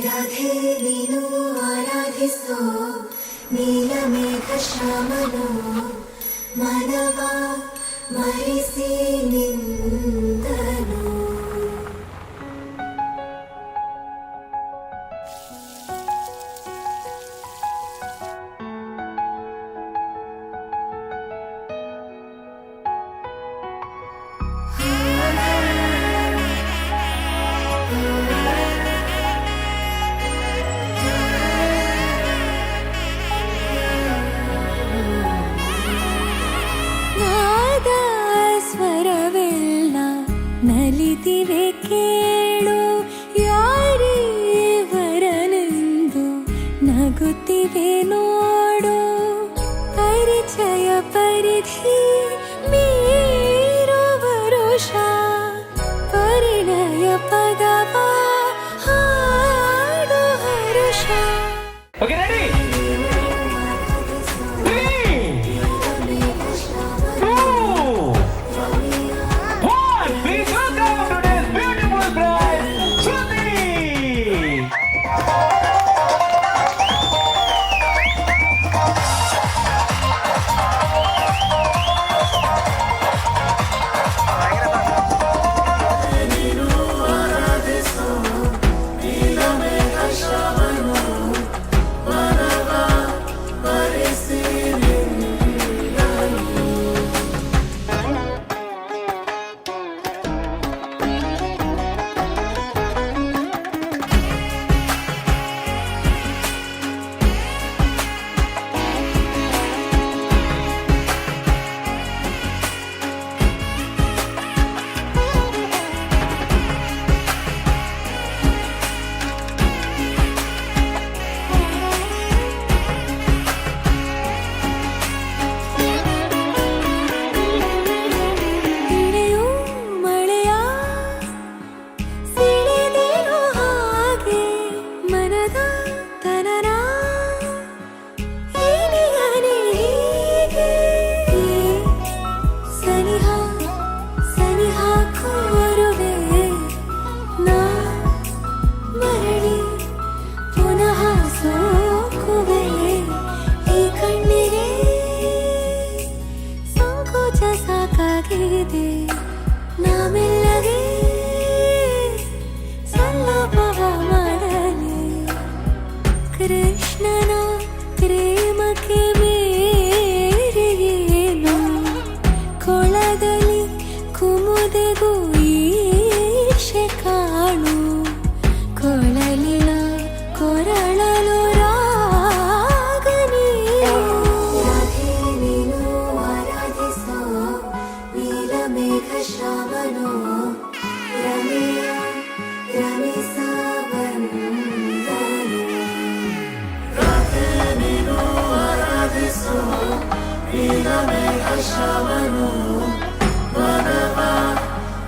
ರಾಧೆ ನೀನು ಆರಾಧಿಸೋ ನೀಲಮೇಘ ಶ್ಯಾಮನೋ ಮನವ ಮರಿಸಿ ನಿಂದನು. ನಲಿದಿವೆ ಕೇಳು ಯಾರೇ ವರನೆಂದು ನಗುತ್ತಿವೆ ನೋಡು. ಪರಿಚಯ ಪರಿಧಿ ಮೀರು ವರುಷ ಪರಿಣಯ ಪದವ ಹಾಡು ಹರುಷ. ನಾಮೆಲ್ಲಗೆ ಸಲ್ಲಭವ ಮಾಡಲಿ ಕೃಷ್ಣನ ಪ್ರೇಮಕ್ಕೆ ಬೇರೆಯೇನು. ಕೊಳದಲ್ಲಿ ಕುಮುದೆಗೂ ಈಶೆ ಕಾಣು ಕೊಳಲಿನ ಕೊರಳಲು ಶ್ರಾವಣೋ ರಮೆಯ ರಮಿಸ ಬಂದನು. ರಾಧೆ ನೀನು ಆರಾಧಿಸೋ ನೀಲಮೇಘ ಶ್ರಾವಣೋ ಮನವ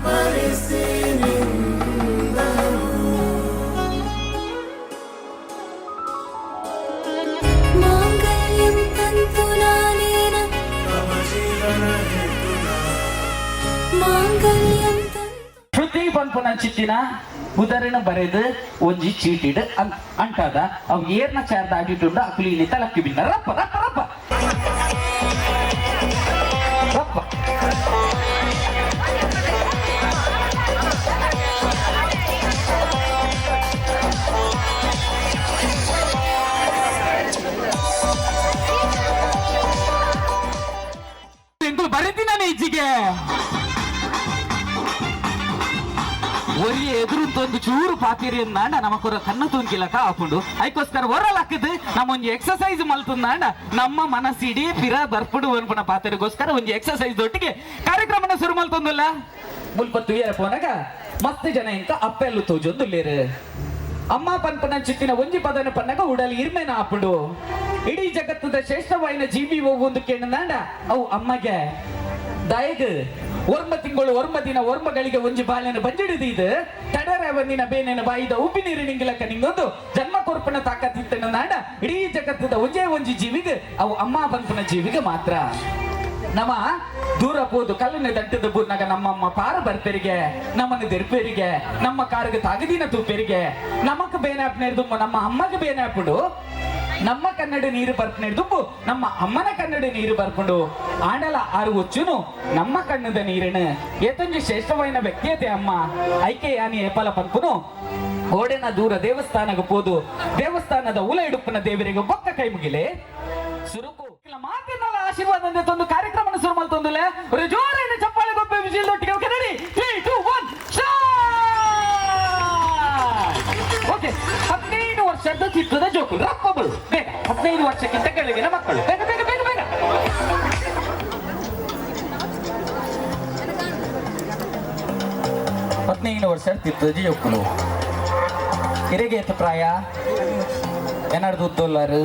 ಮರಿಸಿ ನಿಂದನು. ಮಾಂಗಲ್ಯಂ ತಂತು ನಾನೇನ ಮಮ ಜೀವನ ಶ್ರುತಿ ಪನ್ಪುನ ಚಿತ್ತಿನ ಉದರಿನ ಬರೆದು ಒಂಜಿ ಚೀಟಿಡ್ ಅಂಟದ ಅವು ಏರ್ನ ಚಾರ್ದ ಆಟಿಟುಂಡ ಅಕುಲಿನಿ ತಲಕ್ಕಿ ಬಿನ್ನ ರಪ್ಪ ರಪ್ಪ ರಪ್ಪ ರಪ್ಪ. ಬರೀತೀನ ಇಜ್ಜಿಗೆ ಒರಿ ಎದುರುಂತೊಂದು ಚೂರು ಪಾತಿರಿ ಅಂದಾಂಡ ನಮಕೊರ ಕಣ್ಣು ತುಂಕಿಲಕ ಹಾಕೊಂಡು ಅದಕ್ಕೋಸ್ಕರ ಹೊರಲಾಕದು ನಮ್ಮ ಒಂಜಿ ಎಕ್ಸಸೈಸ್ ಮಲ್ತುಂದಾಂಡ ನಮ್ಮ ಮನಸ್ಸಿಡೀ ಪಿರ ಬರ್ಪುಡು ಅನ್ಪುನ ಪಾತಿರಿಗೋಸ್ಕರ ಒಂಜಿ ಎಕ್ಸಸೈಸ್ ಒಟ್ಟಿಗೆ ಕಾರ್ಯಕ್ರಮನ ಶುರು ಮಲ್ತೊಂದುಲ್ಲ ಮುಲ್ಪತ್ತು ಏರ ಪೋನಾಗ ಮಸ್ತ್ ಜನ ಇಂಕ ಅಪ್ಪೆಲ್ಲು ತೋಜೊಂದುಲ್ಲೇರು. ಅಮ್ಮ ಪನ್ಪನ ಚಿತ್ತಿನ ಒಂಜಿ ಪದನ ಪನ್ನಗ ಉಡಲಿ ಇರ್ಮೇನ ಹಾಪುಂಡು ಇಡೀ ಜಗತ್ತದ ಶ್ರೇಷ್ಠವಾಯಿನ ಜೀವಿ ಹೋಗುವಂದು ಕೇಳಂದಾಂಡ ಅವು ಅಮ್ಮಗೆ ದಯಗ್ ಒರ್ಮ ತಿಂಗಳು ಒರ್ಮ ದಿನ ಒರ್ಮಗಳಿಗೆ ಒಂಜಿ ಬಾಲ್ಯನ ಬಂಜಿಡಿದು ಇದು ತಡರ ಒಂದಿನ ಬೇನೆನ ಬಾಯಿದ ಉಪ್ಪಿ ನೀರು ನಿಂಗಿಲಕ್ಕ ನಿಂಗೊಂದು ಜನ್ಮ ಕೊರ್ಪನ ತಾಕತ್ತಿತ್ತನ ನಾಡ ಇಡೀ ಜಗತ್ತದ ಒಂಜೇ ಒಂಜಿ ಜೀವಿಗೆ ಅವು ಅಮ್ಮ ಪನ್ಪನ ಜೀವಿಗೆ ಮಾತ್ರ. ನಮ್ಮ ದೂರ ಹೋದು ಕಲ್ಲಿನ ದಟ್ಟದ ಬೂರ್ನಾಗ ನಮ್ಮಮ್ಮ ಪಾರ ಬರ್ಪೆರಿಗೆ ನಮ್ಮನ್ನು ದೆರ್ಪೇರಿಗೆ ನಮ್ಮ ಕಾರ್ಗೆ ತಗದಿನ ತೂಪೇರಿಗೆ ನಮಕ್ ಬೇನಾಪ್ನೇರ್ದು ನಮ್ಮ ಅಮ್ಮಗೆ ಬೇನಾಪಿಡು ನಮ್ಮ ಕನ್ನಡ ನೀರು ಬರ್ಪನೇರ್ದುಪ್ಪು ನಮ್ಮ ಅಮ್ಮನ ಕನ್ನಡ ನೀರು ಬರ್ಕೊಂಡು ಆಂಡಲ ಆರು ಒಚ್ಚುನು ನಮ್ಮ ಕಣ್ಣದ ನೀರಿನ ಏತೊಂಜಿ ಶ್ರೇಷ್ಠವಾಯಿನ ವ್ಯಕ್ತಿಯತೆ ಅಮ್ಮ ಐಕೆ ಯಾನಿ ಏಪಲ ಪಂಪುನು ಓಡೆನ ದೂರ ದೇವಸ್ಥಾನಕ್ಕೆ ಹೋದು ದೇವಸ್ಥಾನದ ಉಲ ಇಡುಪ್ಪನ ದೇವರಿಗೆ ಬೊಕ್ಕ ಕೈ ಮುಗಿಲೆ ಸುರುಕು ಇಲ್ಲ ಮಾತಿನಲ್ಲ ಆಶೀರ್ವಾದ ತಂದು ಕಾರ್ಯಕ್ರಮ ಶುರು ಮಾಡ್ತಂದಿಲ್ಲ ಒಂದು ಜೋರಿನ ಚಪ್ಪಾಳೆ ಗೊಬ್ಬೆ ವಿಜಯದೊಟ್ಟಿಗೆ ಓಕೆ ರೆಡಿ 3 2 1 ಓಕೆ 15 ವರ್ಷದ ಚಿತ್ರದ ಜೋಕುಲು ರಪ್ಪಗಳು ಬೇಗ 15 ವರ್ಷಕ್ಕಿಂತ ಕೆಳಗಿನ ಮಕ್ಕಳು ಬೇಗ ಬೇಗ ಬೇಗ ಬೇಗ ವರ್ಷ ಚಿತ್ರದ ಜೋಕುಲು ಹಿರಿಗೆ ಎತ್ತು ಪ್ರಾಯ ಏನಾದ್ರು ಉದ್ದೋಲ್ಲಾರು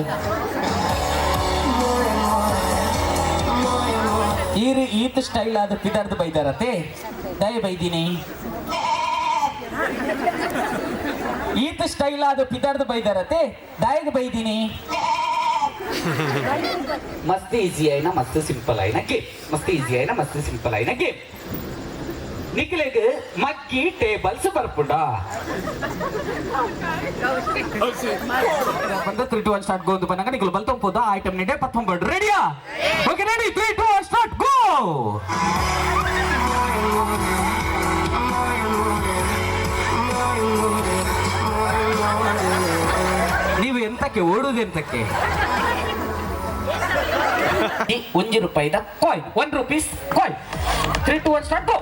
ಈತ ಸ್ಟೈಲ್ ಆದ ಪಿದಾರ್ದ ಬೈದಾರತೆ ದಯ ಬೈದೀನಿ ಈತ ಸ್ಟೈಲ್ ಆದ ಪಿದಾರ್ದ ಬೈದಾರತೆ ದಯಗೆ ಬೈದೀನಿ ಮಸ್ತ್ ಈಸಿ ಆಯ್ನ ಮಸ್ತ್ ಸಿಂಪಲ್ ಆಯ್ನ ಗೇಮ್ ಮಸ್ತ್ ಈಸಿ ಆಯ್ನ ಮಸ್ತ್ ಸಿಂಪಲ್ ಆಯ್ನ ಗೇಮ್ ನಿಖಿಲೆಗ್ ಮಗ್ಗಿ ಟೇಬಲ್ಸ್ ಬರ್ಪುಂಡ ಬಂದ 3 2 1 ಸ್ಟಾರ್ಟ್ ಗೋ ಅಂತ ಬಂದಾಗ ನಿಖಿಲ್ ಬಲ್ತಂಪುದ ಐಟಮ್ ನಿಡೆ ಪತ್ತೊಂಬಡು ರೆಡಿಯಾ ಓಕೆ ರೆಡಿ 3 2 1 ಸ್ಟಾರ್ಟ್ ಗೋ ನೀವು ಎಂತಕ್ಕೆ ಓಡುದು ಎಂತಕ್ಕೆ ₹1 coin 1 rupees coin 3 2 1 start go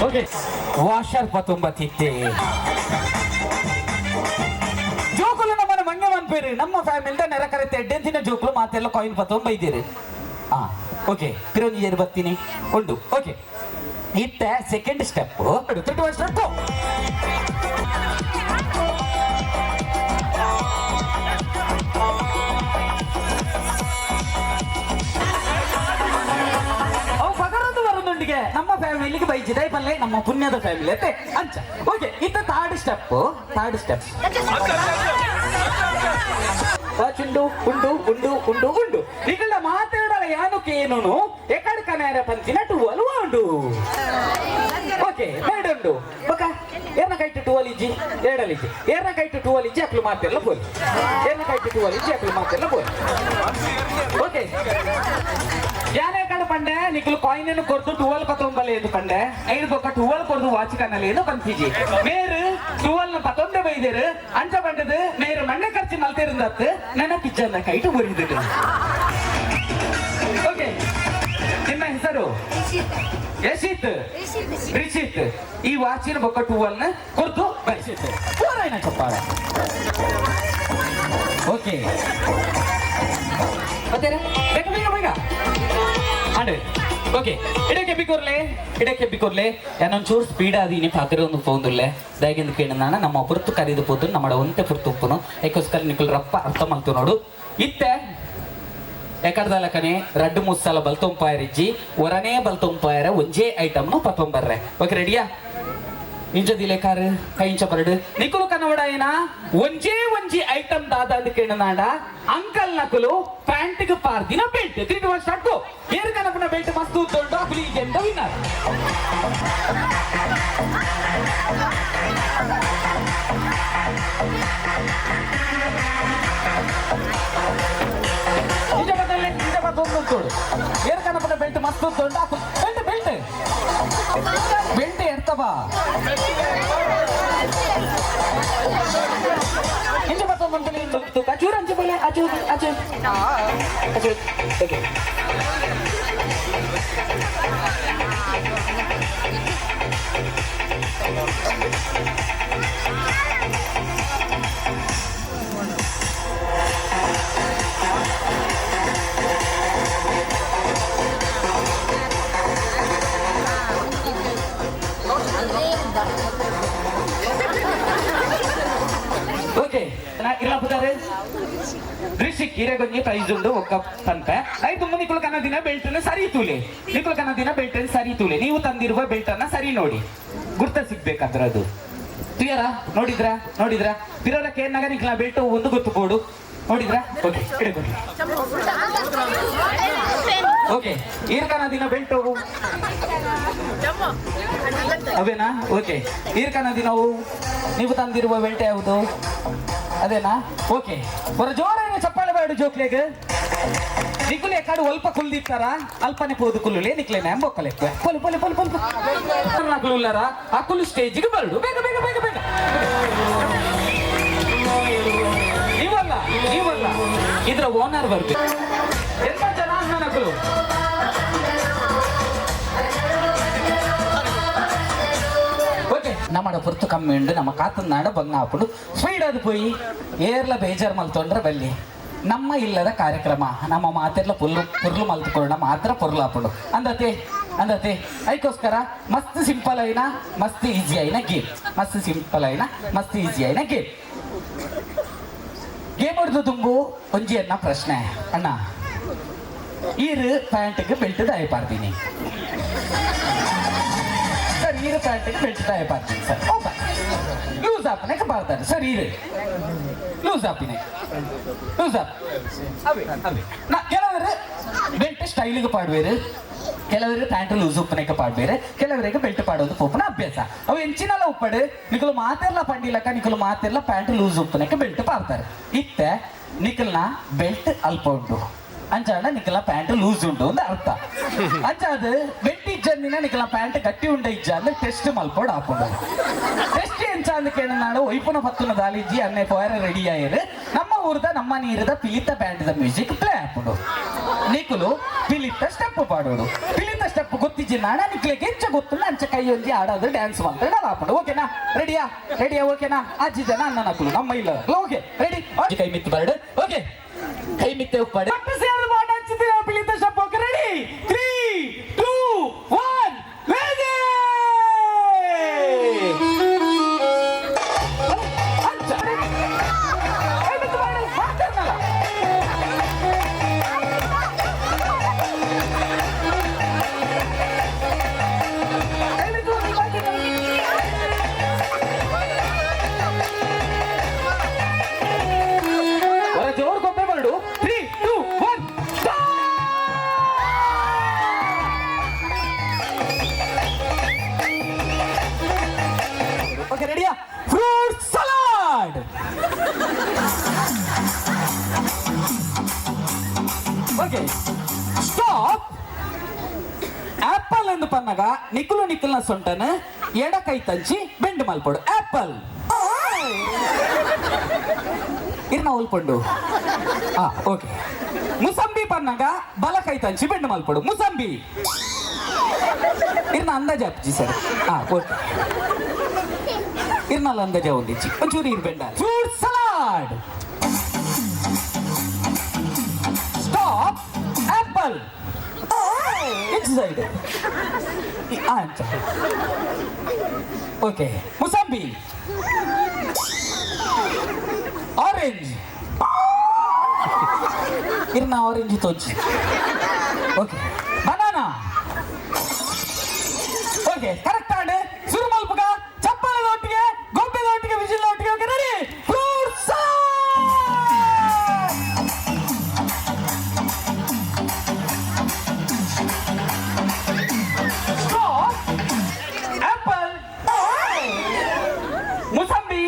okay washer 19 ಜೋಕುಲು ನಮ್ಮನ್ನ ಮಂಗೆ ಮನ್ಪೇರಿ ನಮ್ಮ ಫ್ಯಾಮಿಲಿದ ನೆರ ಕರೆತೆ ಎಡ್ಡೆಂತಿನ ಜೋಕುಲು ಮಾತೆಲ್ಲ ಕಾಯಿನ್ 19 ಬೈದಿರಿ ಓಕೆ ಕಿರಂಜಿ ಬರ್ತೀನಿ ಉಂಟು ಓಕೆ ಇತ್ತ ಸೆಕೆಂಡ್ ಸ್ಟೆಪ್ 31 ಸ್ಟೆಪ್ ನಮ್ಮ ಫ್ಯಾಮಿಲಿಗೆ ಬೈಜಿದೆ ಪಲ್ಲೆ ನಮ್ಮ ಪುಣ್ಯದ ಫ್ಯಾಮಿಲಿ ಅತ್ತೆ ಅಂಚ ಓಕೆ ಇತ್ತ ಥರ್ಡ್ ಸ್ಟೆಪ್ ಚುಂಡು ಉಂಡು ಉಂಡು ಉಂಡು ಉಂಡು ನಿಗಳ ಮಾತಾಡಲ್ಲ ಯಾನಕ್ಕೆ ಏನು ಎಕಡ್ ಕನೇರ ಪಂಚಿನ ಟುವಲ್ ಉಂಡು ಓಕೆ ಬೇಡುಂಡು ಓಕೆ ಏರ್ನ ಕೈಟ್ ಟುವಲ್ ಇಜ್ಜಿ ಎರಡಲಿಜ್ಜಿ ಏರ್ನ ಕೈಟ್ ಟುವಲ್ ಇಜ್ಜಿ ಅಕ್ಲು ಮಾತೆಲ್ಲ ಬೋಲಿ ಏರ್ನ ಕೈಟ್ ಟುವಲ್ ಇಜ್ಜಿ ಅಕ್ಲು ಮಾತೆಲ್ಲ ಬೋಲಿ ಓಕೆ ಯಾನೇ ಕಡೆ ಪಂಡೆ ನಿಖಲು ಕಾಯಿನ್ ಕೊರ್ದು 12 19 ಎಂದು ಪಂಡೆ 5 ಬೊಕ್ಕ 12 ಕೊರ್ದು ವಾಚ್ ಕನ್ನಲೆ ಎಂದು ಕನ್ಫ್ಯೂಜಿ ಮೇರು 12 19 ಬೈದೇರು ಅಂಚ ಪಂಡದು ಮೇರು ಮಣ್ಣೆ ಖರ್ಚು ಮಲ್ತಿರುಂದತ್ತು ನನ್ನ ಕಿಚ್ಚನ್ನ ಕೈಟು ಬರಿದಿರು ಓಕೆ ನಿಮ್ಮ ಹೆಸರು ಯಶಿತ್ ರಿಷಿತ್ ಈ ವಾಚಿನ ಬೊಕ್ಕ 12 ಕೊರ್ದು ಬರಿಸಿತ್ತು ಪೂರೈನ ಚಪ್ಪಾಳ ಓಕೆ ಮತ್ತೆ ಬೇಗ ಬೇಗ ಬೇಗ ಅಂಡ್ ಓಕೆ ಇಡಕ್ಕೆ ಬಿಕ್ಕೋರ್ಲೆ ಏನೊಂಚೂರು ಸ್ಪೀಡ್ ಆದೀನಿ ಪಾತ್ರೆ ಒಂದು ಫೋನ್ದುಲ್ಲೆ ದಯಗೆಂದು ಕೇಳ ನಾನು ನಮ್ಮ ಪುರ್ತು ಕರೀದು ಪೋತು ನಮ್ಮ ಒಂತೆ ಪುರ್ತು ಉಪ್ಪುನು ಯಾಕೋಸ್ಕರ ನಿಖಲ್ ರಪ್ಪ ಅರ್ಥ ಮಾಡ್ತು ನೋಡು ಇತ್ತೆ ಯಾಕಡ್ದಲ್ಲ ಕನೆ ರಡ್ಡು ಮುಸ್ಸಾಲ ಬಲ್ತೊಂಪಾಯರಿಜ್ಜಿ ಒರನೇ ಬಲ್ತೊಂಪಾಯರ ಒಂಜೇ ಐಟಮ್ನು ಪತ್ತೊಂಬರ್ರೆ ಓಕೆ ರೆಡಿಯಾ ಇಂಚದಿಲೆ ಕಾರು ಕೈಂಚ ಬರಡು ನಿಕುಲು ಕನ್ನಡ ಏನ ಒಂಜಿ ಐಟಮ್ ದಾದ ಅಂತ ಕೇಳನಾಡ ಅಂಕಲ್ ನಕಲು ಪ್ಯಾಂಟಿಗೆ ಪಾರ್ದಿನ ಬೆಲ್ಟ್ 3 2 1 ಸ್ಟಾರ್ಟ್ ಏರ್ ಕನಪನ ಬೆಲ್ಟ್ ಮಸ್ತ್ ಉತ್ತೊಂಡು ಅಪ್ಲಿ ಗೆಂದ ವಿನ್ನರ್ ನಿಜ ಬದೊಂದು ಉತ್ತೋಡು ಏರ್ ಕನಪನ ಬೆಲ್ಟ್ ಮಸ್ತ್ ಉತ್ತೊಂಡು ಬೆಲ್ಟ್ ಬೆಲ್ಟ್ ಎರ್ತಬಾ ಇಂಚ ಬರ್ತೊಂದು ಅಚೂರ್ ಅಂಚೆ ಬಲೆ ಅಚೂರ್ ಓಕೆ ಓಕೆ ಇಲ್ಲ ಪುತ್ತಾರೆ ರಿಷಿಕ್ ಇರೆಗೊಂಜಿ ಪ್ರೈಸ್ ಉಂಡು ಒಕ್ಕ ತನಕ ಆಯ್ತು. ನಿಕ್ಕಲು ಕನ್ನ ದಿನ ಬೆಲ್ಟ್ ಅನ್ನ ಸರಿ ತೂಲೆ, ನಿಕ್ಕಲು ಕನ್ನ ದಿನ ಬೆಲ್ಟ್ ಅನ್ನು ಸರಿ ತೂಲೆ. ನೀವು ತಂದಿರುವ ಬೆಲ್ಟ್ ಅನ್ನ ಸರಿ ನೋಡಿ, ಗುರ್ತ ಸಿಗ್ಬೇಕಾದ್ರೆ ಅದು ಕ್ಲಿಯರಾ? ನೋಡಿದ್ರ ತಿರೋಲಕ್ಕೆ ಏನಾಗ ನಿಕ್ಲ ಬೆಲ್ಟ್ ಒಂದು ಗೊತ್ತು ಬೋಡು ನೋಡಿದ್ರ? ಓಕೆ ಇಡಗೊಡಿ. ಓಕೆ ಈರ್ಕನ ದಿನ ಬೆಲ್ಟ್ ಅವೇನಾ? ಓಕೆ ಈರ್ಕನ ದಿನವು ನೀವು ತಂದಿರುವ ಬೆಲ್ಟ್ ಯಾವುದು? ಅದೇನಾ? ಓಕೆ ಹೊರ ಜೋರಾಗಿ ಚಪ್ಪಾಳೆ ಬೇಡ ಜೋಕ್ಲೆಗೆ. ನಿಗುಲೆ ಕಾಡು ಅಲ್ಪ ಕುಲ್ದಿತ್ತಾರ ಅಲ್ಪನೆ ಪೋದು ಕುಲ್ಲುಲೆ ನಿಕ್ಲೇನೆ ಬೊಕ್ಕಲೆ ಪೊಲು ಪೊಲು ಪೊಲು ಪೊಲು ಕುಲ್ಲರ ಆ ಕುಲ್ಲು ಸ್ಟೇಜಿಗೆ ಬರಡು ಬೇಗ ಬೇಗ ಬೇಗ ಬೇಗ. ನೀವಲ್ಲ ಇದ್ರ ಓನರ್ ಬರ್ಬೇಕು. ಎಂತ ಜನ ನಕಲು ಓಕೆ ನಮ್ಮ ಪುರ್ತು ಕಮ್ಮಿ ಉಂಡು ನಮ್ಮ ಕಾತನಾಡ ಬಂಗ ಹಾಕೊಂಡು ಸ್ಪೀಡ್ ಅದು ಪೋಯಿ ಏರ್ಲ ಬೇಜಾರು ಮಲ್ತೊಂಡ್ರೆ ಬಲ್ಲಿ ನಮ್ಮ ಇಲ್ಲದ ಕಾರ್ಯಕ್ರಮ ನಮ್ಮ ಮಾತೆಲ್ಲ ಪುರ್ಲು ಮಲ್ತ್ಕೊಳ್ಳೋಣ ಮಾತ್ರ ಪುರ್ಲು ಹಾಕೊಂಡು ಅಂದತೆ ಅದಕ್ಕೋಸ್ಕರ ಮಸ್ತ್ ಸಿಂಪಲ್ అయినా ಮಸ್ತ್ ಈಸಿ అయిన ಗೇಮ್, ಮಸ್ತ್ ಸಿಂಪಲ್ అయిన ಮಸ್ತ್ ಈಸಿ అయిన ಗೇಮ್. ಗೇಮ್ ಹೊಡೆದು ತುಂಬು ಒಂಜಿ ಅನ್ನ ಪ್ರಶ್ನೆ ಅಣ್ಣ ಈರು ಪ್ಯಾಂಟ್ಗೆ ಬೆಲ್ಟ್ ದಾಯಪಾರ್ತೀನಿ ಸರ್, ಈರು ಪ್ಯಾಂಟ್ಗೆ ಬೆಲ್ಟ್ ದಾಯಪಾರ್ತೀನಿ ಸರ್. ಹೌದಾ? ಲೂಸ್ ಆಪನೆಗೆ ಬಾರ್ತಾರೆ ಸರ್. ಈರು ಲೂಸ್ ಆಪಿನೆ ಲೂಸ್ ಆಪ್ ನಾ ಕೆಲವರು ಬೆಲ್ಟ್ ಸ್ಟೈಲಿಗೆ ಪಾಡುವೇರು, ಕೆಲವರು ಪ್ಯಾಂಟ್ ಲೂಸ್ ಉಪ್ಪನೆಗೆ ಪಾಡ್ಬೇರೆ, ಕೆಲವರಿಗೆ ಬೆಲ್ಟ್ ಪಾಡೋದು ಪೋಪನ ಅಭ್ಯಾಸ. ಅವು ಎಂಚಿನಲ್ಲ ಉಪ್ಪಡು ನಿಕಲು ಮಾತೆಲ್ಲ ಪಂಡಿಲಕ್ಕ ನಿಕಲು ಮಾತೆಲ್ಲ ಪ್ಯಾಂಟ್ ಲೂಸ್ ಉಪ್ಪನೆಗೆ ಬೆಲ್ಟ್ ಪಾಡ್ತಾರೆ. ಇತ್ತೆ ನಿಕಲ್ನ ಬೆಲ್ಟ್ ಅಲ್ಪ ಉಂಟು ಅಂಚಾಡ ನಿಕಲ ಪ್ಯಾಂಟ್ ಲೂಸ್ ಉಂಟು ಅಂತ ಅರ್ಥ. ಅಂಚಾದ ಬೆಲ್ಟ್ ಇಜ್ಜಂದಿನ ನಿಕಲ ಪ್ಯಾಂಟ್ ಗಟ್ಟಿ ಉಂಡ ಇಜ್ಜ ಅಂದ್ರೆ ಟೆಸ್ಟ್ ಮಲ್ಪೋಡು ಹಾಕೊಂಡು ಟೆಸ್ಟ್ ಎಂಚ ಅಂದ ಕೇಳ ನಾಡು ಒಯ್ಪುನ ಪತ್ತುನ ದಾಲಿಜ್ಜಿ ಅನ್ನೆ ಪೋಯರ ರೆಡಿ ಆಯ್ರು ನಮ್ಮ ಊರದ ನಮ್ಮ ನೀರದ ಪಿಲಿತ ಬ್ಯಾಂಡ್ ಮ್ಯೂಸಿಕ್ ಪ್ಲೇ ಹಾಕೊಂಡು ನಿಕಲು ಪಿಲಿತ ಸ್ಟೆಪ್ ಪಾಡೋಡು. ಪಿಲಿತ ಸ್ಟೆಪ್ ಗೊತ್ತಿಜ್ಜಿ ನಾಡ ನಿಕ್ಲಿಗೆ ಹೆಚ್ಚ ಗೊತ್ತಿಲ್ಲ ಅಂಚ ಕೈ ಒಂಜಿ ಆಡೋದು ಡ್ಯಾನ್ಸ್ ಮಾಡ್ತಾರೆ ನಾವು ಹಾಕೊಂಡು. ಓಕೆನಾ? ರೆಡಿಯಾ ಓಕೆನಾ? ಅಜ್ಜಿ ಜನ ಅನ್ನ ನಕಲು ನಮ್ಮ ಇಲ್ಲ. Okay ready? ಕೈ ಮಿತ್ತು ಬರ್ಡು. ಓಕೆ ಕೈ ಮಿತ್ತೆ ಉಪ್ಪಾಡು ಪಿಲಿತ ಸ್ಟೆಪ್. Okay ready? 3, 2, 1 ರೆಡಿ. ಜೋರು ಕೊಪ್ಪೆ ಬರ್ಡು. 3, 2, 1 ಓಕೆ ರೆಡಿಯಾ? Fruit salad. Okay stop. Apple ಎಂದು ಪನ್ನಗ ನಿಕಲ್ನ ಸೊಂಟನ ಎಡ ಕೈ ತಂಚಿ ಬೆಂಡ್ ಮಲ್ಪಡು. ಆಪಲ್ ಇರ್ನ ಉಲ್ಪಂಡು. ಓಕೆ ಮುಸಂಬಿ ಪನ್ನಗ ಬಲ ಕೈ ತಂಚಿ ಬೆಂಡ್ ಮಲ್ಪಡು. ಮುಸಂಬಿ ಇರ್ನ ಅಂದಾಜ ಅಪ್ಜಿ ಸರ್. ಓಕೆ ಇರ್ನಲ್ಲ ಅಂದಾಜ ಒಂದಿಚ್ಚಿ ಒಂಚೂರು ಇರ್ಬೆಂಡ. Fruit salad. ಸ್ಟಾಪ್. ಆಪಲ್ ಇಚ್ ಸೈಡ್. ಓಕೆ ಮುಸಂಬಿ. ಆರೆಂಜ್ ಇರ್ನ ಆರೆಂಜ್ ತೋಜಿ. Okay banana. ಓಕೆ ಕರೆಕ್ಟ್ ಆಡ್ ಶುರು ಮಲ್ಪಗ ಚಪ್ಪಲದ ಒಟ್ಟಿಗೆ ಗೊಂಬೆದ ಒಟ್ಟಿಗೆ ವಿಜಿಲ್ ಒಟ್ಟಿಗೆ. Okay ready? Fruits. Apple, mosambi,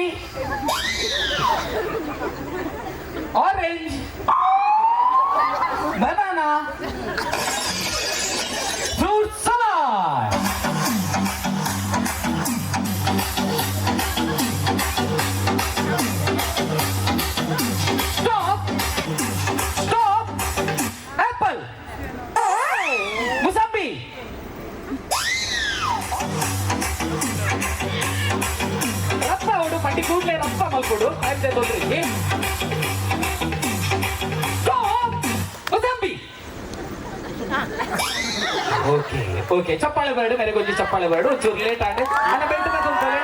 orange, banana, fruit salad. Stop. Apple, mosambi, ರಪ್ಪ ಹೊಡು ಪಟ್ಟಿ ಕೂಡ್ಲೆ ರಪ್ಪ ಮಲ್ಕೊಡು. ಆಯ್ತು ತೊಂದ್ರೆ. ಓಕೆ ಚಪ್ಪಾಳೆ ಬರ್ಡು ಮೇರೆ ಗೊಂಚಿ ಚಪ್ಪಾಳೆ ಬರ್ಡು ಒಂಚೂರು ಲೇಟ್ ಆಗ ನನ್ನ ಬೆಂಟು ತಗೊಂಡ್ಕೊಳ್ಳಿ.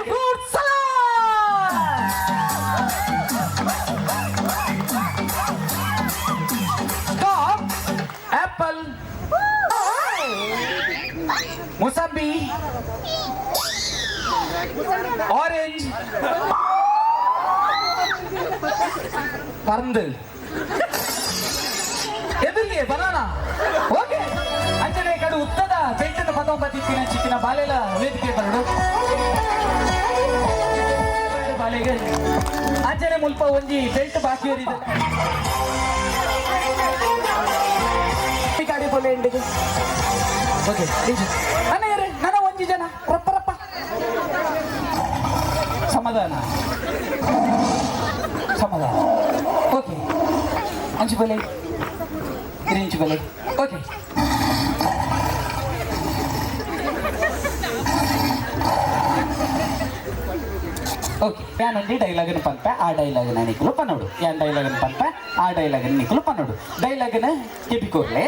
Fruit salad. ಗೋಡಂಬಿ ಆರೆಂಜ್ ಪರಂದು ಎದುರಿಗೆ ಬನಾನ ಓಕೆ ಅಂಚನೆ ಕಡೆ ಉತ್ತದ ಬೆಟ್ಟದ ಪದೋಪತಿತ್ತಿನ ಚಿಕ್ಕಿನ ಬಾಲೆಲ ವೇದಿಕೆ ಬರಡು ಬಾಲೆಗೆ ಅಂಚನೆ ಮುಲ್ಪ ಒಂಜಿ ಬೆಲ್ಟ್ ಬಾಕಿ ಇರಿದ ಗಾಡಿ ಬೋಲೆ ಎಂಡಿಗೆ ಓಕೆ ನನಗೆ ನನ್ನ ಒಂಜಿ ಜನ ರಪ್ಪ ರಪ್ಪ ಸಮಾಧಾನ ಸಮಾಧಾನ ಓಕೆ ಅಂಚು ಬಲೆ ಇಂಚು ಬಲೆ ಓಕೆ ಓಕೆ ಯಾನೊಂದು ಡೈಲಾಗನ್ ಪಂಪ ಆ ಡೈಲಾಗನ ನಿಕ್ಕಲು ಪನ್ನೋಡು ಯಾನ್ ಡೈಲಾಗನ್ ಪಂಪ ಆ ಡೈಲಾಗನ್ ನಿಕ್ಕಲು ಪನ್ನೋಡು ಡೈಲಾಗನ ಕೆಪಿಕೋರ್ಲೆ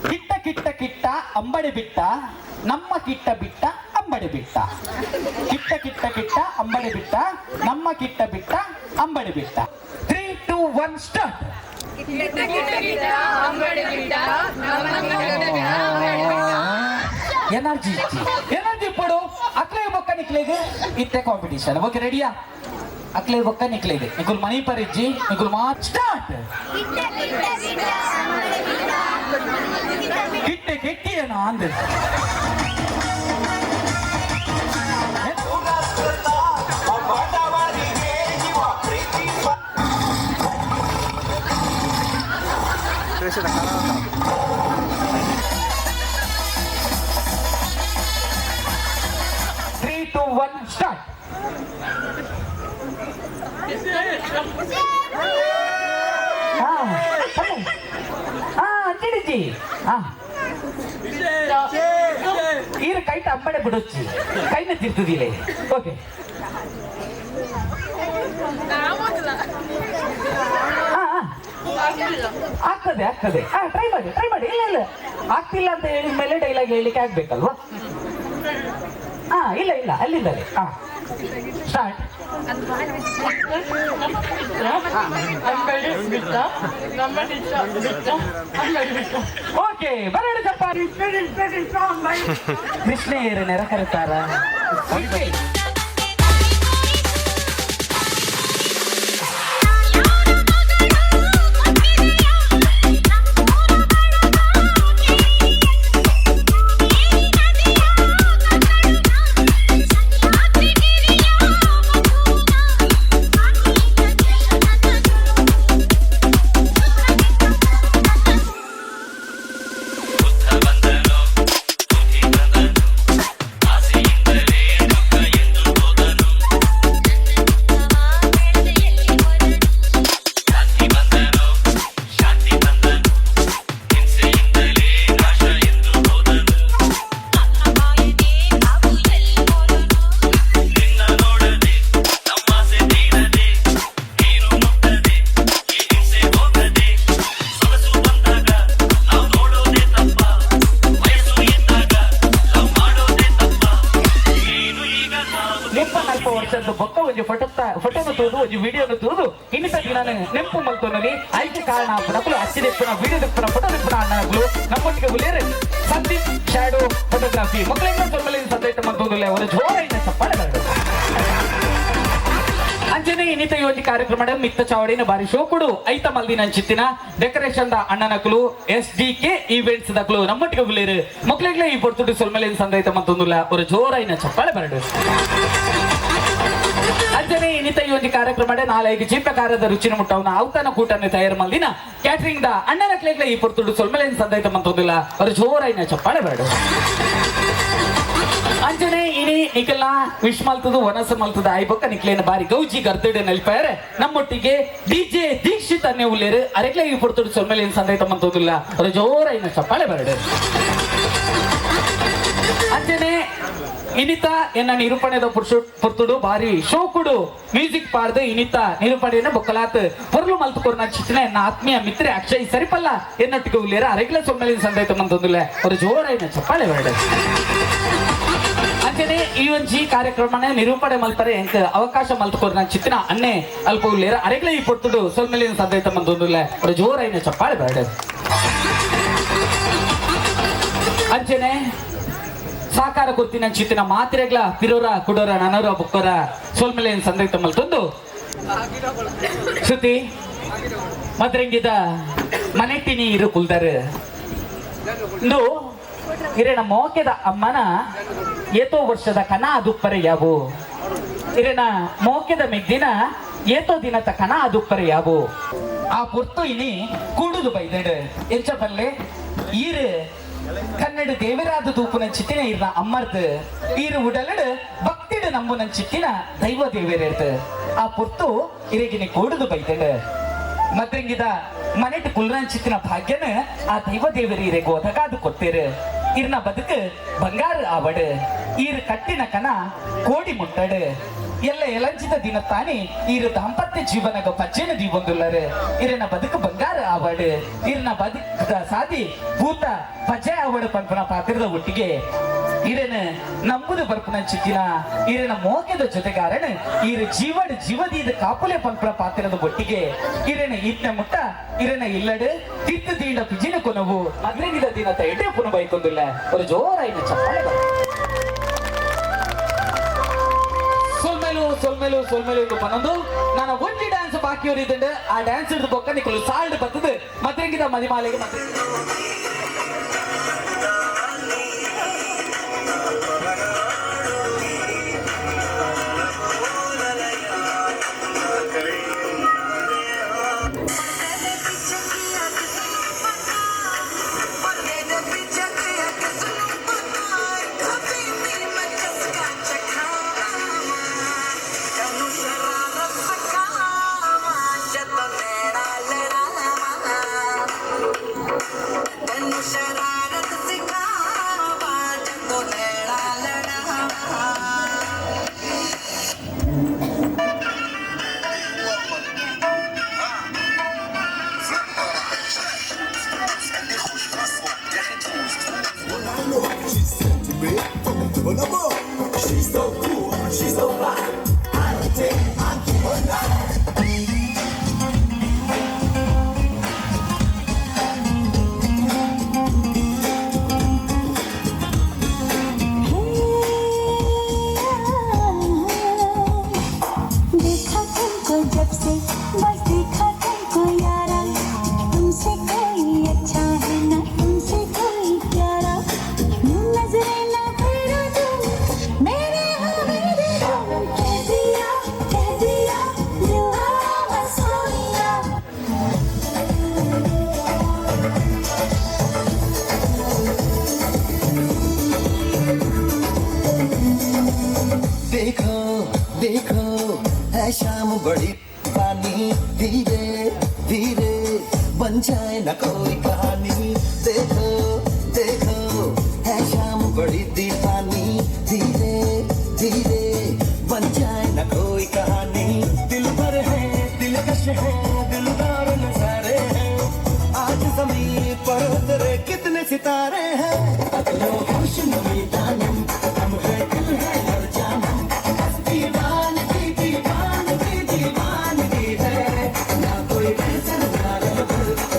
ಕಿಟ್ಟ ಕಿಟ್ಟ ಕಿಟ್ಟ ಅಂಬಡಿ ಬಿಟ್ಟ ನಮ್ಮ ಕಿಟ್ಟ ಬಿಟ್ಟ ಅಂಬಡಿ ಬಿಟ್ಟ ಕಿಟ್ಟ ಕಿಟ್ಟ ಕಿಟ್ಟ ಅಂಬಡಿ ಬಿಟ್ಟ ನಮ್ಮ ಕಿಟ್ಟ ಬಿಟ್ಟ ಅಂಬಡಿ ಬಿಟ್ಟ 3, 2, 1 ಸ್ಟಾರ್ಟ್ ಎನರ್ಜಿ ಎನರ್ಜಿ ಪಡು ಅಕ್ಲೆ ಬೊಕ್ಕ ನಿಕ್ಲೆಗೆ ಇತ್ತೆ ಕಾಂಪಿಟೇಷನ್ ಓಕೆ ರೆಡಿಯಾ ಅಕ್ಲೆ ಬೊಕ್ಕ ನಿಕ್ಲೆಗೆ ನಿಕುಲ್ ಮನಿ ಪರಿಜ್ಜಿ ನಿಕುಲ್ ಮಾ ಸ್ಟಾರ್ಟ್ ಕಿಟ್ಟೆ ಕೆಟ್ಟಿಯೇನೋ ಅಂದೆ Three, 2, 1, start. ಅಂಜಡಿಜಿ ಈರ ಕೈಟ ಅಂಬಡೆ ಬಿಡೊಚ್ಚಿ ಕೈನ ತಿರ್ತದಿಲ್ಲ ಓಕೆ ಆಗ್ತದೆ ಆಗ್ತದೆ ಟ್ರೈ ಮಾಡಿ ಇಲ್ಲ ಆಗ್ತಿಲ್ಲ ಅಂತ ಹೇಳಿದ ಮೇಲೆ ಡೈಲಾಗ್ ಹೇಳಿಕ್ಕೆ ಆಗ್ಬೇಕಲ್ವಾ ಇಲ್ಲ ಅಲ್ಲಿಂದಲೇ ಸ್ಟಾರ್ಟ್ ಓಕೆ ಬರೋಣ ಚಪ್ಪಾರಿ ಕೃಷ್ಣೇರ ನೆರ ಕರೀತಾರ ಫೋಟೋನ ತೋದು ಒಂದು ವಿಡಿಯೋನ ತೋದು ಇನ್ನಿಸತಿ ನಾನು ನೆಂಪು ಮಲ್ತೋನಲ್ಲಿ ಆಯ್ಕೆ ಕಾರಣ ನಕಲು ಅಚ್ಚಿದೆಪ್ಪನ ವಿಡಿಯೋ ದೆಪ್ಪನ ಫೋಟೋ ದೆಪ್ಪನ ಅಣ್ಣಗಳು ನಮ್ಮೊಟ್ಟಿಗೆ ಉಲೇರೆ ಸಂದೀಪ್ ಶ್ಯಾಡೋ ಫೋಟೋಗ್ರಾಫಿ ಮಕ್ಕಳಿಂದ ಸೊಲ್ಮಲಿನ ಸದ್ಯಕ್ಕೆ ಮಲ್ತೋದಿಲ್ಲ ಅವರ ಜೋರಾಯಿನ ಚಪ್ಪಾಳೆ ಬರಡು ಅಂಜನೆ ಇನ್ನಿತ ಯೋಜಿ ಕಾರ್ಯಕ್ರಮ ಮಿತ್ತ ಚಾವಡಿನ ಬಾರಿ ಶೋ ಕೊಡು ಐತ ಮಲ್ದಿನ ಚಿತ್ತಿನ ಡೆಕೋರೇಷನ್ ದ ಅಣ್ಣನಕಲು SDK ಈವೆಂಟ್ಸ್ ದಕಲು ನಮ್ಮೊಟ್ಟಿಗೆ ಉಲೇರೆ ಮಕ್ಕಳಿಗೆ ಈ ಪೊರ್ತುಡು ಸೊಲ್ಮಲಿನ ಸಂದೈತ ಮಲ್ತೋದಿಲ್ಲ ಅವರ ಜೋರಾಯಿನ ಚಪ್ಪಾಳೆ ಬರಡು ಅಂಜನೆ ಇನ್ನಿತ ಈ ಒಂದು ಕಾರ್ಯಕ್ರಮ 4 ಜೀವಕಾರದ ರುಚಿನ ಮುಟ್ಟವನ ಔತಣ ಕೂಟನ್ನು ತಯಾರು ಮಲ್ದಿನ ಕ್ಯಾಟರಿಂಗ್ ದ ಅಣ್ಣನ ಕ್ಲೇಗ್ಲ ಈ ಪೊರ್ತುಡು ಸೊಲ್ಮಲೇನ್ ಸಂದೈತ ಮಂತೋದಿಲ್ಲ ಅವರು ಜೋರಾಯಿನ ಚಪ್ಪಾಳೆ ಬರಡು ಅಂಜನೆ ಇನಿ ನಿಕಲ್ನ ವಿಶ್ ಮಲ್ತದು ವನಸ ಮಲ್ತದ ಐಬೊಕ್ಕ ನಿಕ್ಲೇನ ಬಾರಿ ಗೌಜಿ ಗರ್ದಡೆ ನಲ್ಪಾರೆ ನಮ್ಮೊಟ್ಟಿಗೆ DJ ದೀಕ್ಷಿತ್ ಅನ್ನೇ ಉಲ್ಲೇರು ಅರೆಕ್ಲ ಈ ಪೊರ್ತುಡು ಸೊಲ್ಮಲೇನ್ ಸಂದೈತ ಮಂತೋದಿಲ್ಲ ಅವರು ಜೋರಾಯಿನ ಚಪ್ಪಾಳೆ ಬರಡು ಅಂಜನೆ ಇನ್ನಿತ ಎನ್ನ ನಿರೂಪಣೆದ ಪುರ್ತುಡು ಬಾರಿ ಶೋಕುಡು ಮ್ಯೂಸಿಕ್ ಪಾಡ್ದು ಇನ್ನಿತ ನಿರೂಪಣೆಯನ್ನು ಬೊಕ್ಕಲಾತ್ ಪೊರ್ಲು ಮಲ್ತುಕೊರ್ನ ಚಿತ್ರ ಎನ್ನ ಆತ್ಮೀಯ ಮಿತ್ರೆ ಅಕ್ಷಯ್ ಸರಿಪಲ್ಲ ಎನ್ನೊಟ್ಟಿಗೆ ಉಲ್ಲೇರ ಅರೆಗ್ಲ ಸೊಮ್ಮೆಲಿನ ಸಂದೈತ ಮಂತೊಂದಿಲ್ಲ ಅವರು ಜೋರಾಯಿನ ಚಪ್ಪಾಳೆ ಬೇಡ ಅಂಜನೆ ಈ ಒಂಜಿ ಕಾರ್ಯಕ್ರಮನ ನಿರೂಪಣೆ ಮಲ್ಪರೆ ಎಂಕ್ ಅವಕಾಶ ಮಲ್ತುಕೊರ್ನ ಚಿತ್ರ ಅನ್ನೆ ಅಲ್ಪ ಉಲ್ಲೇರ ಅರೆಗ್ಲ ಈ ಪೊರ್ತುಡು ಸೊಮ್ಮೆಲಿನ ಸಂದೈತ ಮಂತೊಂದಿಲ್ಲ ಅವರು ಜೋರಾಯಿನ ಚಪ್ಪಾಳೆ ಬೇಡ ಅಂಜನೆ ಸಾಕಾರ ಕೊಡ್ತೀನಿ ಅಂಚಿತ್ತಿನ ಮಾತ್ರೆಗ್ಲ ಪಿರೋರ ಕುಡೋರ ನನರ ಬುಕ್ಕೋರ ಸೋಲ್ಮೇಲೆ ಸಂದೈತ ಮಲ್ತೊಂದು ಶ್ರುತಿ ಮದ್ರಂಗಿದ ಮನೆಟ್ಟಿನಿ ಇರು ಕುಲ್ದರ್ ಇಂದು ಇರೇನ ಮೋಕೆದ ಅಮ್ಮನ ಏತೋ ವರ್ಷದ ಕನ ಅದುಪ್ಪರೆ ಯಾವು ಇರೇನ ಮೋಕೆದ ಮೆಗ್ದಿನ ಏತೋ ದಿನದ ಕನ ಅದುಪ್ಪರೆ ಯಾವು ಆ ಪುರ್ತು ಇನಿ ಕೂಡುದು ಬೈದಡ್ ಎಂಚ ಬಲ್ಲೆ ಈರು ಕನ್ನಡ ದೇವರಾದ ತೂಪುನ ಚಿತ್ತಿನ ಇರ್ನ ಅಮ್ಮರ್ದು ಈರು ಉಡಲಡ್ ಭಕ್ತಿಡ್ ನಂಬುನ ಚಿತ್ತಿನ ದೈವ ದೇವರೇರ್ದು ಆ ಪುರ್ತು ಇರೆಗಿನಿ ಕೂಡುದು ಬೈದಡ್ ಮದ್ರಂಗಿದ ಮನೆಟ್ ಕುಲ್ರನ್ ಚಿತ್ತಿನ ಭಾಗ್ಯನ ಆ ದೈವ ದೇವರಿ ಇರೆಗೆ ಒದಗಾದು ಕೊಟ್ಟೇರು ಇರ್ನ ಬದುಕು ಬಂಗಾರ ಆವಡ್ ಈರು ಕಟ್ಟಿನ ಕನ ಕೋಡಿ ಮುಟ್ಟಡ್ ಎಲ್ಲ ಎಲಂಚಿತ ದಿನ ತಾನೇ ಈರು ದಾಂಪತ್ಯ ಜೀವನಗ ಪಜ್ಜನ ದೀವೊಂದುಲ್ಲರು ಇರನ ಬದುಕು ಬಂಗಾರ ಆವಡ್ ಇರ್ನ ಬದುಕ ಸಾದಿ ಭೂತ ಪಜ್ಜೆ ಆವಡ್ ಪಂಪನ ಪಾತ್ರದ ಒಟ್ಟಿಗೆ ಇರನ ನಂಬುದು ಬರ್ಪನ ಚಿತ್ತಿನ ಇರನ ಮೋಕೆದ ಜೊತೆಗಾರನ ಈರು ಜೀವದೀದ ಕಾಪುಲೆ ಪಂಪನ ಪಾತ್ರದ ಒಟ್ಟಿಗೆ ಇರನ ಇಟ್ನ ಮುಟ್ಟ ಇರನ ಇಲ್ಲಡ್ ತಿತ್ತು ತೀಂಡ ಪಿಜಿನ ಕೊನವು ಮದ್ರಂಗಿದ ದಿನದ ಎಡೆ ಪುನ ಬೈಕೊಂದಿಲ್ಲ ಒಂದು ಜೋರಾಯಿನ ಚಪ್ಪಾಳೆ ಸೊಲ್ಮೇಲು ಎಂದು ಪನ್ನೊಂದು ನಾನು ಒಂಟಿ ಡ್ಯಾನ್ಸ್ ಬಾಕಿ ಅವರಿದ್ದಂಡು ಆ ಡ್ಯಾನ್ಸ್ ಹಿಡಿದು ಬೊಕ್ಕ ನಿಕ್ಕಲು ಸಾಲ್ಡ್ ಬರ್ತದೆ ಮದ್ರಂಗಿದ ಮದಿಮಾಲೆಗೆ ಮತ್ತೆ She's so cool, she's so fly. I keep her life. देखा तुमको जब से बस देखा तुमको यारा तुमसे कोई अच्छा है ना तुमसे कोई प्यारा नजरें ना फेरो तुम मेरे हमें तुम कह दिया दिल आवाज़ सोनिया देखो देखो है शाम बड़ी पानी धीरे धीरे बन जाए न कोई कहानी देखो देखो है शाम बड़ी दीवानी धीरे धीरे बन जाए न कोई कहानी दिल भर है दिलकश है दिलदार नजारे हैं आज ज़मीन पर उतरे कितने सितारे हैं अगलो खुश नमी दानम हम है दिल है हर जानम दीवानगी दीवानगी दीवानगी है ना कोई टेंशन ना गम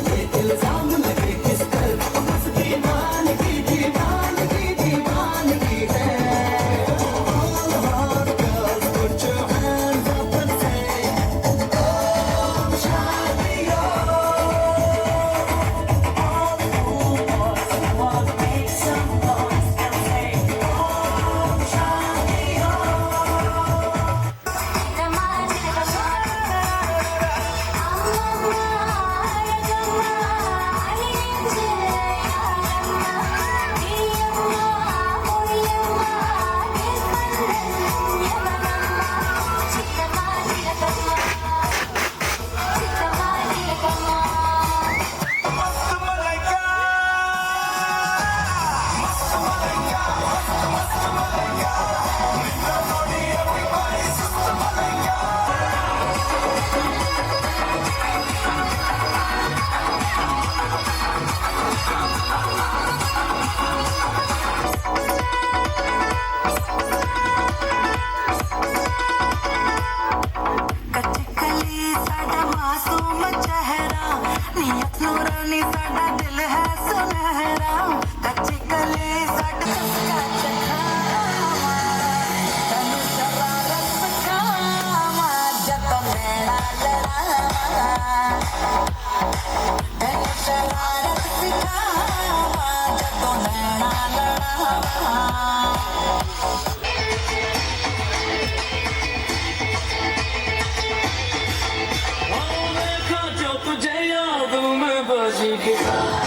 ये इल्जाम लगे किस पर बस दीवानगी दीवानगी दीवानगी है All the hot girls put your hands up and say Om Shanti All the cool boys want to make some noise and say Om Shanti साडा दिल है सुनहरा कच्ची कली साडा जीता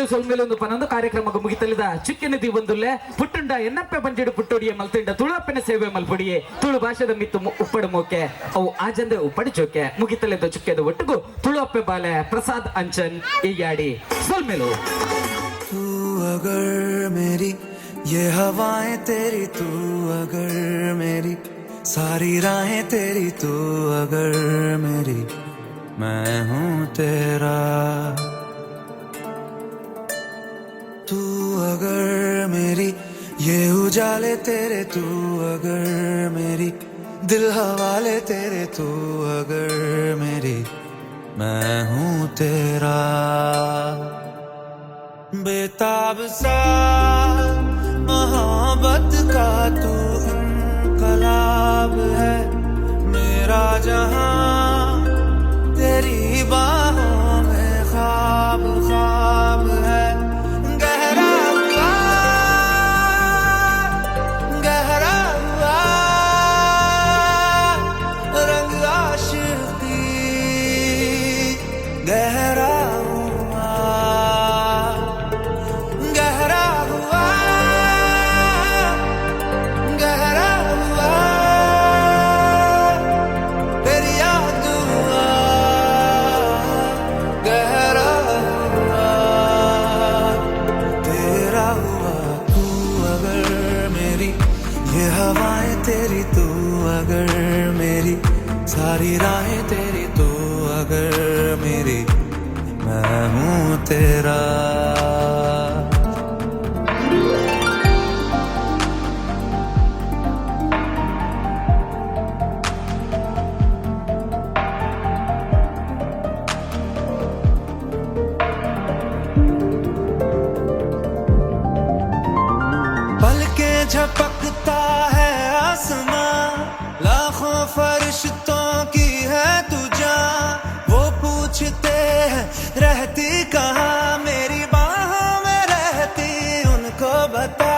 ಸೊಲ್ಮೇಲು ಒಂದು ಪನೊಂದು ಕಾರ್ಯಕ್ರಮ ಮುಗಿತಲಿದ ಚುಕ್ಕಿನ ದಿವಂದುಲ್ಲೆ ಪುಟ್ಟುಂಡ ಎನ್ನಪ್ಪೆ ಬಂಜಿಡು ಪುಟ್ಟೊಡಿಯ ಮಲ್ತಿಂಡ ತುಳುಪ್ಪನ ಸೇವೆ ಮಲ್ಪೊಡಿಯೇ ತುಳು ಭಾಷೆದ ಮಿತ್ತು ಉಪ್ಪಡು ಮೋಕೆ ಅವು ಆಜಂದೆ ಉಪ್ಪಡಿ ಚೋಕೆ ಮುಗಿತಲಿದ್ದ ಚುಕ್ಕೆದ ಒಟ್ಟಿಗೂ ತುಳು ಅಪ್ಪೆ ಬಾಲೆ ಪ್ರಸಾದ್ ಅಂಚನ್ ಈಗಾಡಿ ಸೊಲ್ಮೇಲು तू अगर मेरी ये हवाएं तेरी तू अगर मेरी सारी राहें तेरी तू अगर मेरी मैं हूँ तेरा तू अगर मेरी ये उजाले तेरे तू अगर मेरी दिल हवाले तेरे तू अगर मेरी मैं हूँ तेरा बेताब सा मोहब्बत का तू इनकलाब है मेरा जहां तेरी बाहों में ख्वाब ख्वाब है गहरा हुआ रंग आशिकी गहरा तेरी तू अगर मेरी सारी राहें तेरी तू अगर मेरी मैं हूँ तेरा पलके झपकता है लाखों फरिश्तों की है तुझा वो पूछते हैं रहती कहाँ मेरी बाहों में रहती उनको बता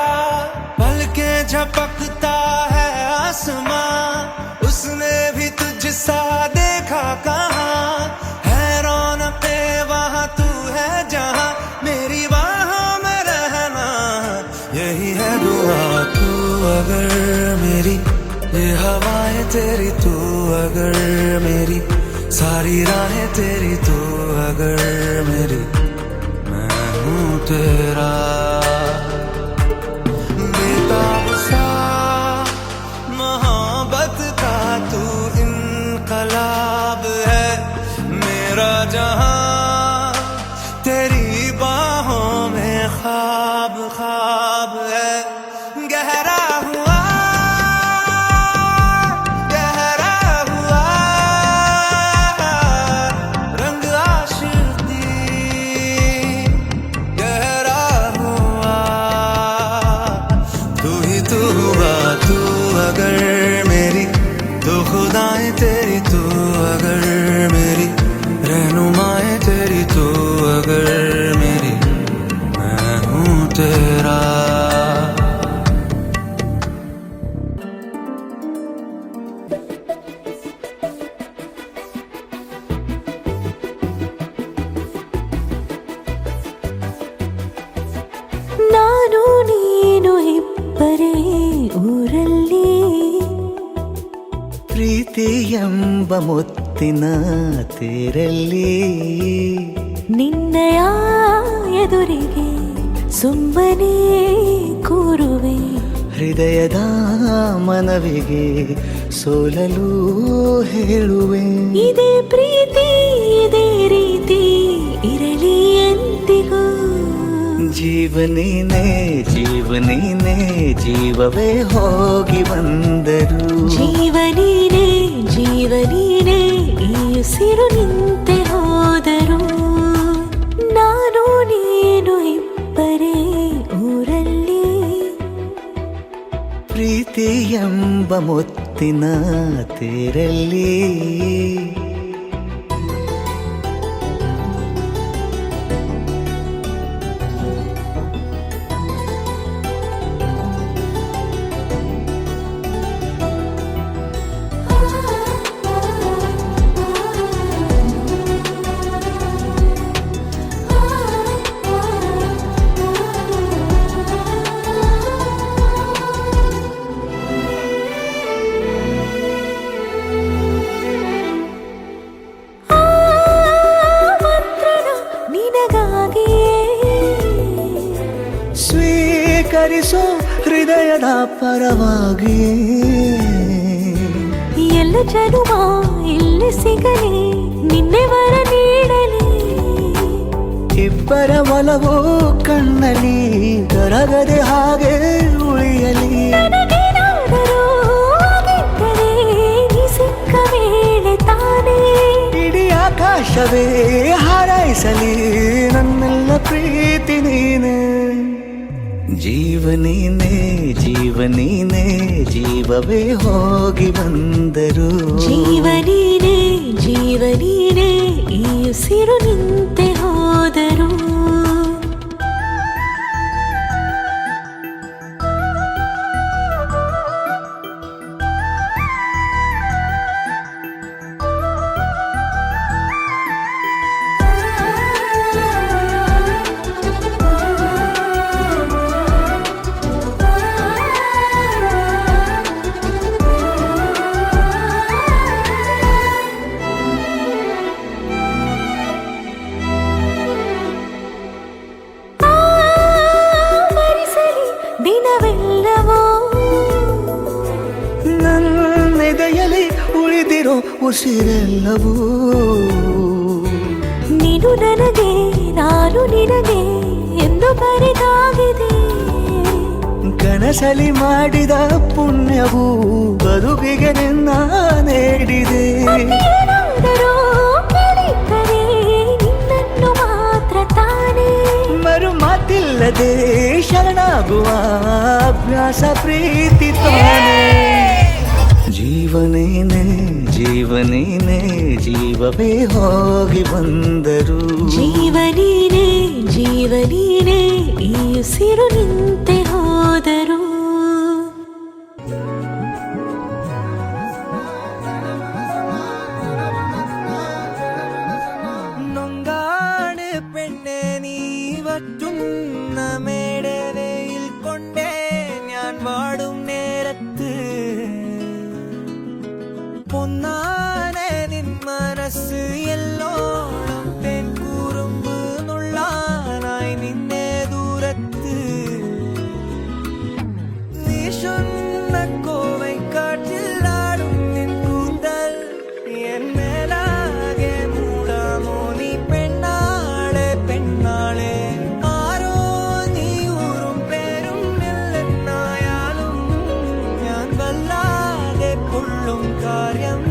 पलके झपकता है आसमां उसने भी तुझसा देखा कहाँ है रौनके वहाँ तू है जहाँ मेरी बाहों में रहना यही है दुआ तू अगर मेरी ये हवाएं तेरी तू अगर मेरी सारी राहें तेरी तू अगर मेरी मैं हूँ तेरा बेताब सा मोहब्बत का तू इनकलाब है मेरा जहां तेरी बाहों में ख्वाब ख्वाब है गहरा हुआ तेरी तू अगर मेरी रहनुमाएं तेरी तू अगर मेरी मैं हूँ तेरा ನಾನು ನೀನು ಇಬ್ಬರೇ ಊರಲ್ಲಿ ಪ್ರೀತಿ ಎಂಬ ಮುತ್ತ ಮುತ್ತಿನ ತೇರಲ್ಲಿ ನಿನ್ನಯ ಎದುರಿಗೆ ಸುಮ್ಮನೆ ಕೂರುವೆ, ಹೃದಯದ ಮನವಿಗೆ ಸೋಲಲು ಹೇಳುವೆ. ಇದೇ ಪ್ರೀತಿ ಇದೇ ರೀತಿ ಇರಲಿ ಎಂದಿಗೂ. ಜೀವನೇನೆ ಜೀವನೇನೆ ಜೀವವೇ ಹೋಗಿ ಬಂದರು. ಜೀವನೀನೇ ಜೀವನೀನೇ ಈ ಉಸಿರು ನಿಂತೆ ಹೋದರು. ನಾನು ನೀನು ಇಬ್ಬರೇ ಊರಲ್ಲಿ. ಪ್ರೀತಿ ಎಂಬ ಮುತ್ತಿನ ತೇರಲ್ಲಿ ಸ್ವೀಕರಿಸೋ ಹೃದಯದ ಪರವಾಗಿ. ಎಲ್ಲ ಜನುಮ ಇಲ್ಲಿ ಸಿಗಲಿ, ನಿನ್ನೆ ವರ ನೀಡಲಿ. ಇಬ್ಬರ ಒಲವು ಕಣ್ಣಲ್ಲಿ ಕರಗದೆ ಹಾಗೆ ಉಳಿಯಲಿ. ನನಗೇನಾದರೂ ಆಗಿದ್ದರೆ ನೀ ಸಿಕ್ಕ ವೇಳೆ ತಾನೇ ಇಡೀ ಆಕಾಶವೇ ಹಾರೈಸಲಿ ನನ್ನೆಲ್ಲ ಪ್ರೀತಿ ನೀನೆ. ಜೀವನೀನೇ ಜೀವನೀನೇ ಜೀವವೇ ಹೋಗಿ ಬಂದರು. ಜೀವನೀನೇ ಜೀವನೀನೇ ಈ ಉಸಿರು ನಿಂತೆ ಹೋದರು. ದಿನವೆಲ್ಲವೋ ನನ್ನೆದೆಯಲ್ಲಿ ಉಳಿದಿರೋ ಉಸಿರೆಲ್ಲವೂ ನೀನು ನನಗೆ ನಾನು ನಿನಗೆ ಎಂದು ಬರೆದಾಗಿದೆ. ಕನಸಲಿ ಮಾಡಿದ ಪುಣ್ಯವು ಬದುಕಿಗೆ ನಿನ್ನ ನೀಡಿದೆ. ಏನಾದರೂ ಕೇಳಿದ್ದರೆ ನಿನ್ನನ್ನು ಮಾತ್ರ ತಾನೇ. ಮರು ಮಾತಿಲ್ಲದೆ ಶರಣಾಗುವ ಅಭ್ಯಾಸ ಪ್ರೀತಿ ತಾನೇ. ಜೀವನೇನೆ ಜೀವನೇನೆ ಜೀವವೇ ಹೋಗಿ ಬಂದರು. ಜೀವನೀನೇ ಜೀವನೀನೇ ಈ ಉಸಿರು ನಿಂತೆ ಹೋದರು. നൊങ്കാണ് പെണ്ണെ നീ വറ്റുന്ന മേടവയിൽ കൊണ്ടേ ഞാൻ വാടും നേരത്ത് പൊന്നാനെ നിൻ മനസ്സ് എല്ലോണം തേൻ കൂറുമ്പ് നുള്ളാനായി നിന്നെ ദൂരത്ത് വീശുന്ന കോവൈ കാറ്റിലാടും നിൻ കൂന്തൽ എൻ മേലാകെ മൂടാമോ നീ പെണ്ണാളെ പെണ്ണാളെ. ആരോ നീ ഊറും പേരും ഇല്ലെന്നായാലും ഞാൻ വല്ലാതെ കൊള്ളും കാര്യം